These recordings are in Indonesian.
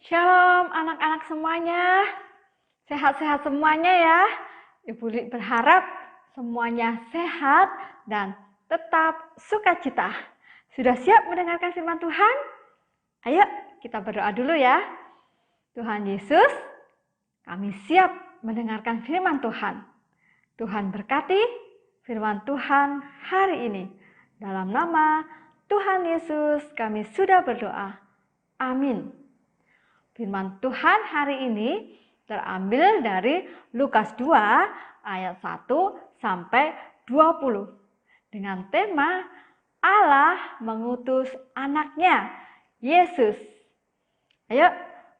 Shalom anak-anak semuanya, sehat-sehat semuanya ya. Ibu Li berharap semuanya sehat dan tetap sukacita. Sudah siap mendengarkan firman Tuhan? Ayo kita berdoa dulu ya. Tuhan Yesus, kami siap mendengarkan firman Tuhan. Tuhan berkati firman Tuhan hari ini. Dalam nama Tuhan Yesus kami sudah berdoa. Amin. Firman Tuhan hari ini terambil dari Lukas 2 ayat 1 sampai 20 dengan tema Allah mengutus anaknya, Yesus. Ayo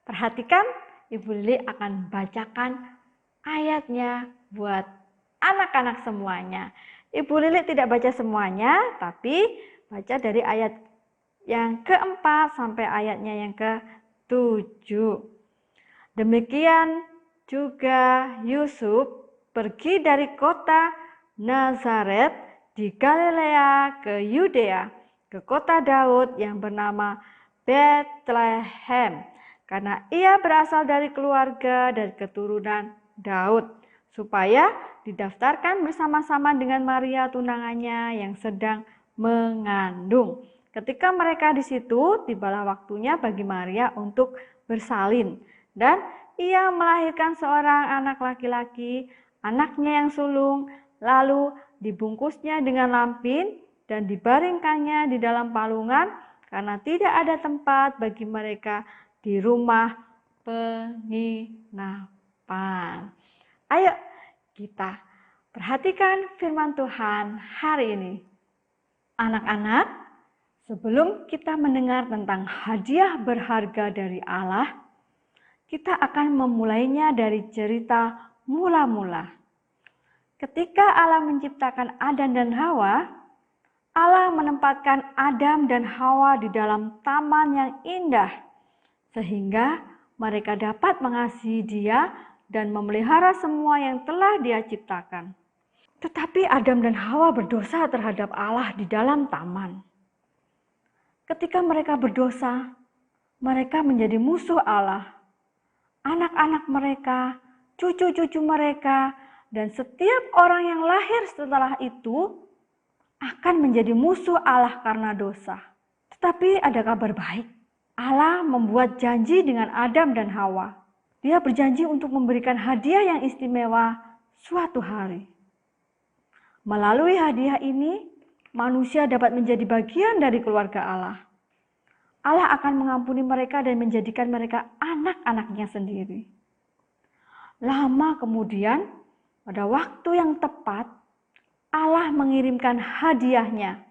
perhatikan, Ibu Lili akan bacakan ayatnya buat anak-anak semuanya. Ibu Lili tidak baca semuanya, tapi baca dari ayat yang keempat sampai ayatnya yang ke-7. Demikian juga Yusuf pergi dari kota Nazaret di Galilea ke Yudea, ke kota Daud yang bernama Betlehem, karena ia berasal dari keluarga dan keturunan Daud, supaya didaftarkan bersama-sama dengan Maria tunangannya yang sedang mengandung. Ketika mereka di situ, tibalah waktunya bagi Maria untuk bersalin, dan ia melahirkan seorang anak laki-laki, anaknya yang sulung, lalu dibungkusnya dengan lampin dan dibaringkannya di dalam palungan karena tidak ada tempat bagi mereka di rumah penginapan. Ayo kita perhatikan firman Tuhan hari ini. Anak-anak, sebelum kita mendengar tentang hadiah berharga dari Allah, kita akan memulainya dari cerita mula-mula. Ketika Allah menciptakan Adam dan Hawa, Allah menempatkan Adam dan Hawa di dalam taman yang indah, sehingga mereka dapat mengasihi Dia dan memelihara semua yang telah Dia ciptakan. Tetapi Adam dan Hawa berdosa terhadap Allah di dalam taman. Ketika mereka berdosa, mereka menjadi musuh Allah. Anak-anak mereka, cucu-cucu mereka, dan setiap orang yang lahir setelah itu akan menjadi musuh Allah karena dosa. Tetapi ada kabar baik. Allah membuat janji dengan Adam dan Hawa. Dia berjanji untuk memberikan hadiah yang istimewa suatu hari. Melalui hadiah ini, manusia dapat menjadi bagian dari keluarga Allah. Allah akan mengampuni mereka dan menjadikan mereka anak-anaknya sendiri. Lama kemudian, pada waktu yang tepat, Allah mengirimkan hadiahnya.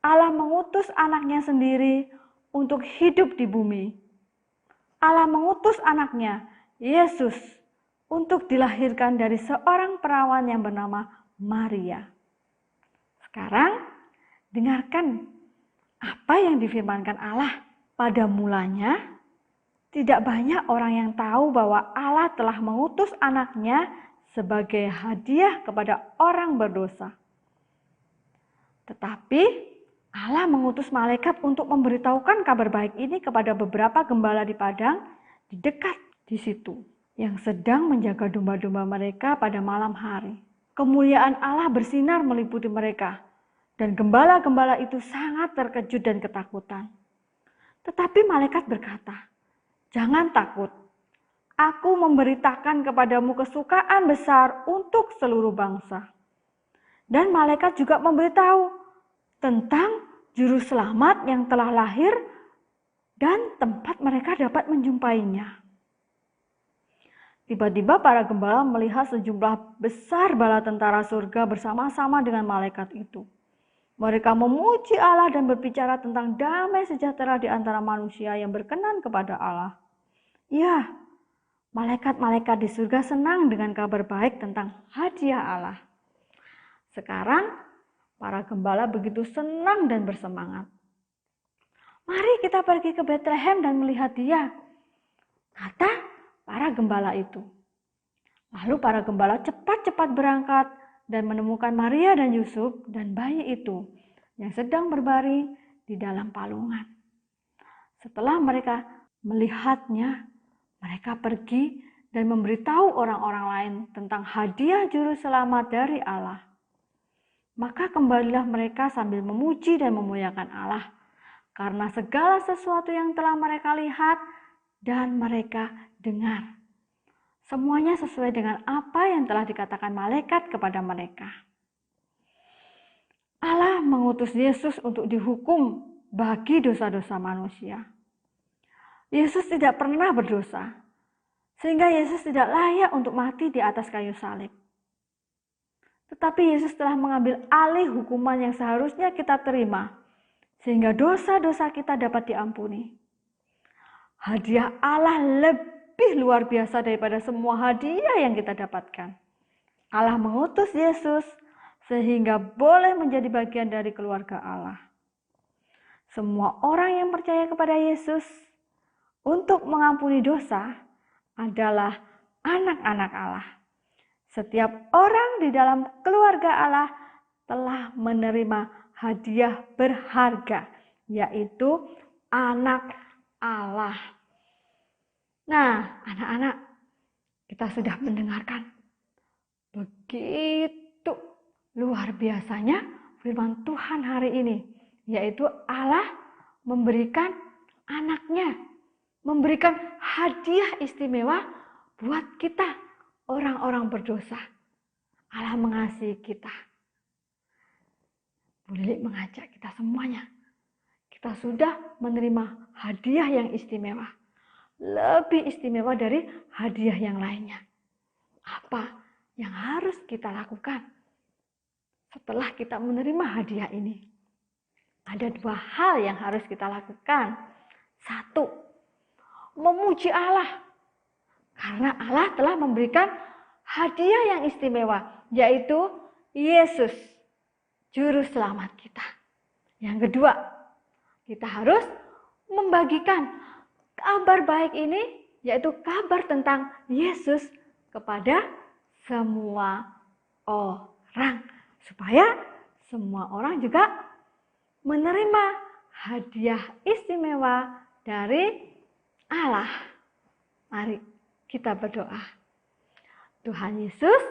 Allah mengutus anaknya sendiri untuk hidup di bumi. Allah mengutus anaknya, Yesus, untuk dilahirkan dari seorang perawan yang bernama Maria. Sekarang, dengarkan apa yang difirmankan Allah. Pada mulanya, tidak banyak orang yang tahu bahwa Allah telah mengutus anaknya sebagai hadiah kepada orang berdosa. Tetapi Allah mengutus malaikat untuk memberitahukan kabar baik ini kepada beberapa gembala di padang di dekat di situ, yang sedang menjaga domba-domba mereka pada malam hari. Kemuliaan Allah bersinar meliputi mereka, dan gembala-gembala itu sangat terkejut dan ketakutan. Tetapi malaikat berkata, "Jangan takut, aku memberitakan kepadamu kesukaan besar untuk seluruh bangsa." Dan malaikat juga memberitahu tentang juru selamat yang telah lahir dan tempat mereka dapat menjumpainya. Tiba-tiba para gembala melihat sejumlah besar bala tentara surga bersama-sama dengan malaikat itu. Mereka memuji Allah dan berbicara tentang damai sejahtera di antara manusia yang berkenan kepada Allah. Ya, malaikat-malaikat di surga senang dengan kabar baik tentang hadiah Allah. Sekarang, para gembala begitu senang dan bersemangat. "Mari kita pergi ke Betlehem dan melihat Dia," kata para gembala itu. Lalu para gembala cepat-cepat berangkat dan menemukan Maria dan Yusuf dan bayi itu yang sedang berbaring di dalam palungan. Setelah mereka Melihatnya, mereka pergi dan memberitahu orang-orang lain tentang hadiah juru selamat dari Allah. Maka kembalilah mereka sambil memuji dan memuliakan Allah, karena segala sesuatu yang telah mereka lihat dan mereka dengar. Semuanya sesuai dengan apa yang telah dikatakan malaikat kepada mereka. Allah mengutus Yesus untuk dihukum bagi dosa-dosa manusia. Yesus tidak pernah berdosa, sehingga Yesus tidak layak untuk mati di atas kayu salib. Tetapi Yesus telah mengambil alih hukuman yang seharusnya kita terima, sehingga dosa-dosa kita dapat diampuni. Hadiah Allah lebih luar biasa daripada semua hadiah yang kita dapatkan. Allah mengutus Yesus sehingga boleh menjadi bagian dari keluarga Allah. Semua orang yang percaya kepada Yesus untuk mengampuni dosa adalah anak-anak Allah. Setiap orang di dalam keluarga Allah telah menerima hadiah berharga, yaitu anak Allah. Nah, anak-anak, kita sudah mendengarkan begitu luar biasanya firman Tuhan hari ini, yaitu Allah memberikan anaknya, memberikan hadiah istimewa buat kita, orang-orang berdosa. Allah mengasihi kita. Boleh mengajak kita semuanya. Kita sudah menerima hadiah yang istimewa. Lebih istimewa dari hadiah yang lainnya. Apa yang harus kita lakukan setelah kita menerima hadiah ini? Ada 2 hal yang harus kita lakukan. 1, memuji Allah. Karena Allah telah memberikan hadiah yang istimewa, yaitu Yesus, juru selamat kita. Yang kedua, kita harus membagikan kabar baik ini, yaitu kabar tentang Yesus kepada semua orang. Supaya semua orang juga menerima hadiah istimewa dari Allah. Mari kita berdoa. Tuhan Yesus,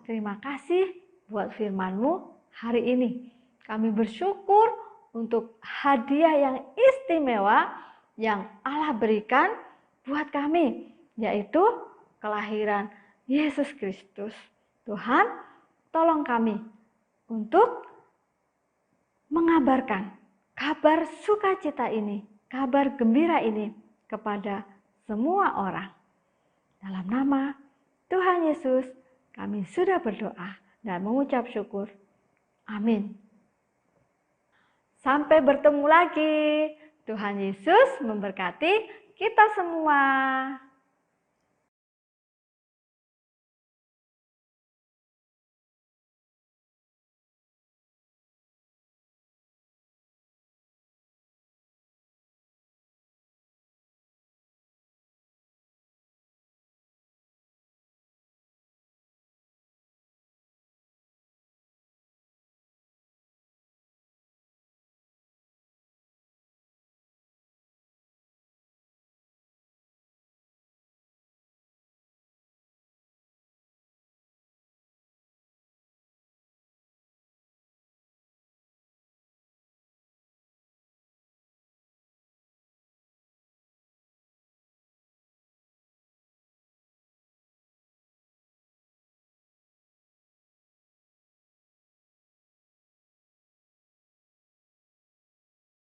terima kasih buat firman-Mu hari ini. Kami bersyukur untuk hadiah yang istimewa yang Allah berikan buat kami, yaitu kelahiran Yesus Kristus. Tuhan, tolong kami untuk mengabarkan kabar sukacita ini, kabar gembira ini kepada semua orang. Dalam nama Tuhan Yesus, kami sudah berdoa dan mengucap syukur. Amin. Sampai bertemu lagi. Tuhan Yesus memberkati kita semua.